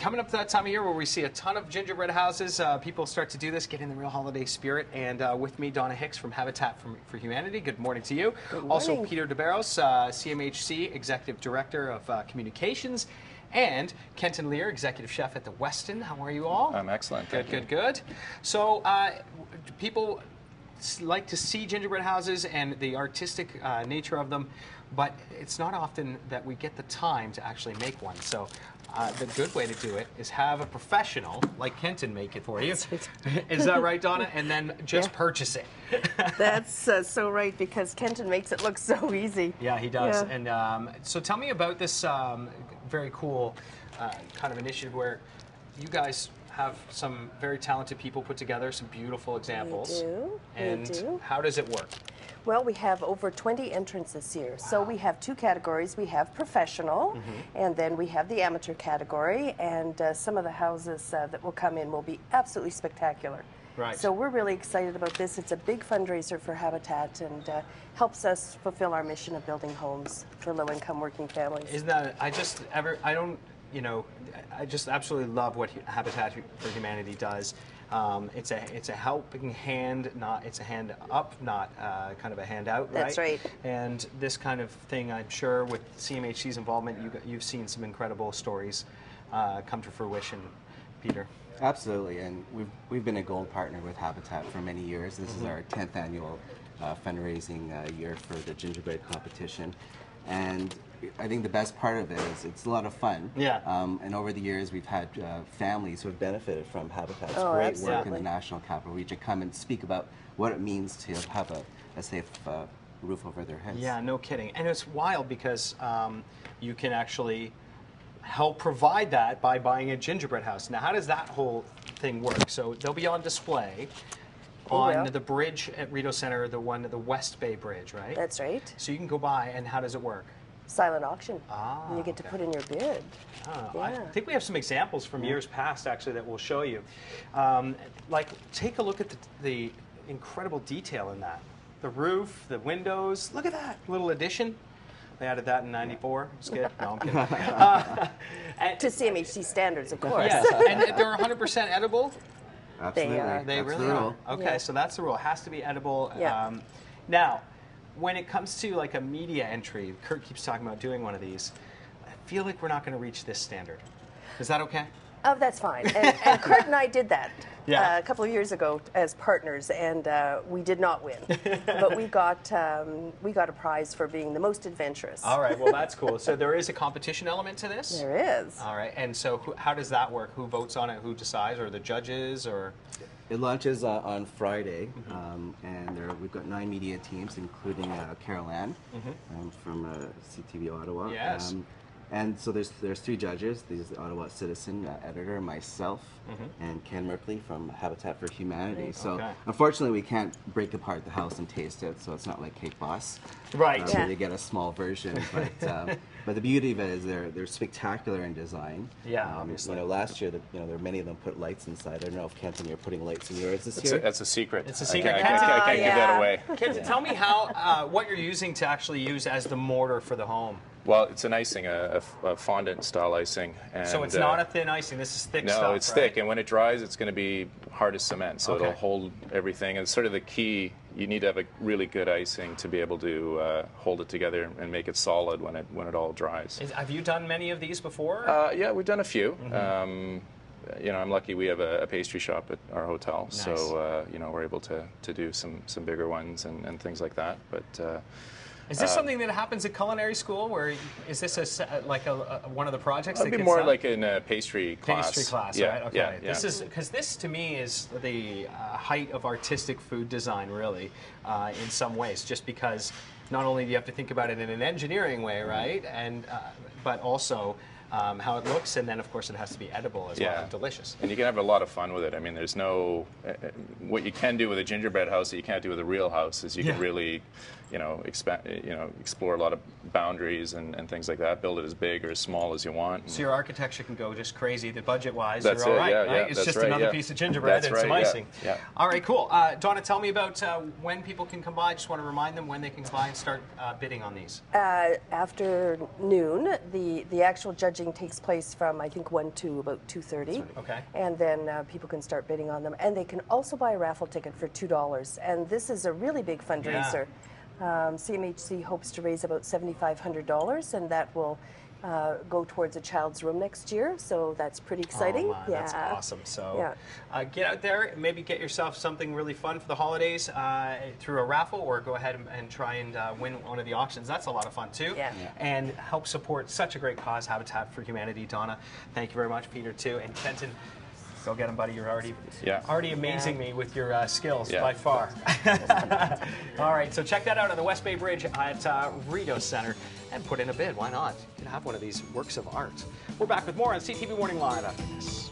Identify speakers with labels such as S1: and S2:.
S1: coming up to that time of year where we see a ton of gingerbread houses. People start to do this, get in the real holiday spirit. And with me, Donna Hicks from Habitat for Humanity. Good morning to you.
S2: Good morning.
S1: Also, Peter DeBarros, CMHC Executive Director of Communications. And Kenton Lear, Executive Chef at the Westin. How are you all?
S3: I'm excellent.
S1: Good. So people like to see gingerbread houses and the artistic nature of them, but it's not often that we get the time to actually make one. So the good way to do it is have a professional like Kenton make it for you. Is that right, Donna? And then just purchase it.
S2: That's so right, because Kenton makes it look so easy.
S1: Yeah, he does.
S2: Yeah.
S1: And so tell me about this very cool kind of initiative where you guys have some very talented people put together, some beautiful examples.
S2: We do.
S1: And how does it work?
S2: Well, we have over 20 entrants this year. Wow. So we have two categories. We have professional, and then we have the amateur category, and some of the houses that will come in will be absolutely spectacular.
S1: Right.
S2: So we're really excited about this. It's a big fundraiser for Habitat and helps us fulfill our mission of building homes for low-income working families.
S1: Isn't that, I just absolutely love what Habitat for Humanity does. It's a helping hand, it's a hand up, not kind of a hand out, right?
S2: That's right.
S1: And this kind of thing, I'm sure, with CMHC's involvement, you've seen some incredible stories come to fruition, Peter.
S4: Absolutely, and we've been a gold partner with Habitat for many years. This is our 10th annual fundraising year for the Gingerbread competition, and I think the best part of it is it's a lot of fun. Yeah. And over the years, we've had families who have benefited from Habitat's great work in the National Capital Region come and speak about what it means to have a safe roof over their heads.
S1: Yeah, no kidding. And it's wild because you can actually help provide that by buying a gingerbread house. Now, how does that whole thing work? So they'll be on display on the bridge at Rideau Centre, the West Bay Bridge, right?
S2: That's right.
S1: So you can go by, and how does it work?
S2: Silent auction. And you get to put in your bid.
S1: I think we have some examples from years past, actually, that we'll show you. Like, take a look at the incredible detail in that. The roof, the windows. Look at that little addition. They added that in '94. It's good. No, I'm kidding.
S2: To CMHC standards, of course.
S1: Yes, and they're 100% edible?
S4: Absolutely.
S2: They are.
S1: They really are. Okay, so that's the rule. It has to be edible.
S2: Yeah.
S1: Now, when it comes to like a media entry, Kurt keeps talking about doing one of these. I feel like we're not going to reach this standard. Is that okay?
S2: Oh, that's fine. And Kurt and I did that a couple of years ago as partners, and we did not win. But we got a prize for being the most adventurous.
S1: All right, well, that's cool. So there is a competition element to this?
S2: There is.
S1: All right, and so how does that work? Who votes on it? Who decides? Or the judges? Or
S4: it launches on Friday, and we've got 9 media teams, including Carol Ann from CTV Ottawa.
S1: Yes.
S4: And so there's 3 judges. There's the Ottawa Citizen editor, myself, and Ken Merkley from Habitat for Humanity. So unfortunately, we can't break apart the house and taste it, so it's not like Cake Boss.
S1: Right.
S4: They get a small version, but the beauty of it is they're spectacular in design.
S1: Yeah, obviously.
S4: You know, last year, there many of them put lights inside. I don't know if Kenton, you're putting lights in yours this year.
S3: That's a secret.
S1: It's a secret.
S3: I can't give that away.
S1: Kenton, tell me how what you're using to actually use as the mortar for the home.
S3: Well, it's an icing, a fondant-style icing. And,
S1: so it's not a thin icing. This is thick stuff,
S3: No, it's thick, and when it dries, it's going to be hard as cement, so it'll hold everything. And it's sort of the key. You need to have a really good icing to be able to hold it together and make it solid when it all dries.
S1: Have you done many of these before?
S3: Yeah, we've done a few. You know, I'm lucky we have a pastry shop at our hotel, so you know, we're able to do some bigger ones and things like that. But
S1: is this something that happens at culinary school, where is this one of the projects?
S3: It'd be more like in a pastry class.
S1: Pastry class,
S3: yeah,
S1: right? Okay.
S3: Yeah, yeah.
S1: This is because this to me is the height of artistic food design, really, in some ways. Just because not only do you have to think about it in an engineering way, right, and but also how it looks, and then of course it has to be edible as well, and delicious.
S3: And you can have a lot of fun with it. I mean, there's no what you can do with a gingerbread house that you can't do with a real house is you can really, explore a lot of boundaries and things like that. Build it as big or as small as you want.
S1: So your architecture can go just crazy. The budget-wise,
S3: that's
S1: you're all right.
S3: Yeah,
S1: it's just another piece of gingerbread and some icing.
S3: Yeah.
S1: All right, cool. Donna, tell me about when people can come by. I just want to remind them when they can come by and start bidding on these.
S2: After noon, the actual judges judging takes place from, I think, 1 to about 2:30.
S1: Okay.
S2: And then people can start bidding on them. And they can also buy a raffle ticket for $2. And this is a really big fundraiser. CMHC hopes to raise about $7,500, and that will go towards a child's room next year, so that's pretty exciting.
S1: Oh, my, that's awesome. So get out there, maybe get yourself something really fun for the holidays through a raffle, or go ahead and try and win one of the auctions. That's a lot of fun too. And help support such a great cause, Habitat for Humanity. Donna, thank you very much. Peter too, and Kenton. Go get him, buddy. You're already amazing me with your skills by far. All right, so check that out on the West Bay Bridge at Rideau Center and put in a bid. Why not? You can have one of these works of art. We're back with more on CTV Morning Live after this.